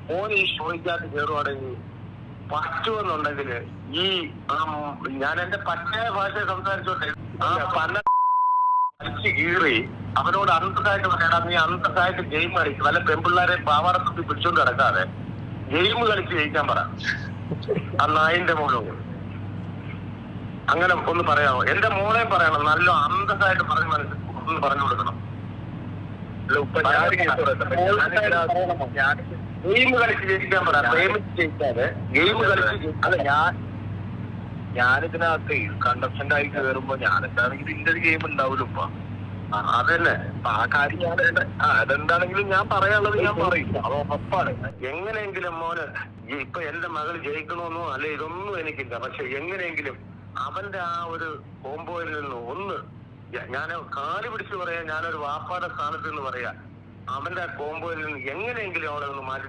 മോന് ഈ ഷോയ്ക്കകത്ത് കയറുവാണെങ്കിൽ പറ്റുമെന്നുണ്ടെങ്കിൽ ഈ ഞാൻ എന്റെ പച്ചയായ ഭാഷ സംസാരിച്ചോട്ടെ, പല അടിച്ച് കീറി അവനോട് അന്തസ്സായിട്ട് പറയണം, നീ അന്തസ്സായിട്ട് ഗെയിം കളിക്കും, വല്ല പെൺപിള്ളേരെ പാവാടത്തുമ്പി പിടിച്ചോണ്ട് കിടക്കാതെ ഗെയിം കളിച്ച് ജയിക്കാൻ പറ. ആ നായിന്റെ മോനോട് അങ്ങനെ ഒന്ന് പറയാമോ? എന്റെ മോളെ പറയണം, നല്ല അന്തസ്സായിട്ട് ഒന്ന് പറഞ്ഞു കൊടുക്കണം. ഗെയിം കളിച്ച് ജയിക്കാൻ പറ, പ്രേമിച്ച് ജയിക്കാതെ ഗെയിം കളിച്ച്. അല്ല, ഞാനിതിനകത്ത് കണ്ടസ്റ്റന്റ് ആയി കയറുമ്പോ ഞാനെന്താണെങ്കിലും ഇതിന്റെ ഒരു ഗെയിം ഉണ്ടാവില്ല ഇപ്പൊ. അതന്നെ ആ കാര്യം ഞാൻ അതെന്താണെങ്കിലും ഞാൻ പറയാനുള്ളത് ഞാൻ പറയും, അത് ഉറപ്പാണ്. എങ്ങനെയെങ്കിലും മോന് ഇപ്പൊ എന്റെ മകൾ ജയിക്കണമെന്നോ അല്ലെ ഇതൊന്നും എനിക്കില്ല, പക്ഷെ എങ്ങനെയെങ്കിലും അവന്റെ ആ ഒരു കോമ്പോയിൽ നിന്ന് ഒന്ന് ഞാൻ കാല് പിടിച്ച് പറയാ, ഞാനൊരു വാപ്പാടെ സ്ഥാനത്ത് നിന്ന് പറയാ, അവന്റെ ആ കോമ്പോയിൽ നിന്ന് എങ്ങനെയെങ്കിലും അവളെ ഒന്ന് മാറ്റി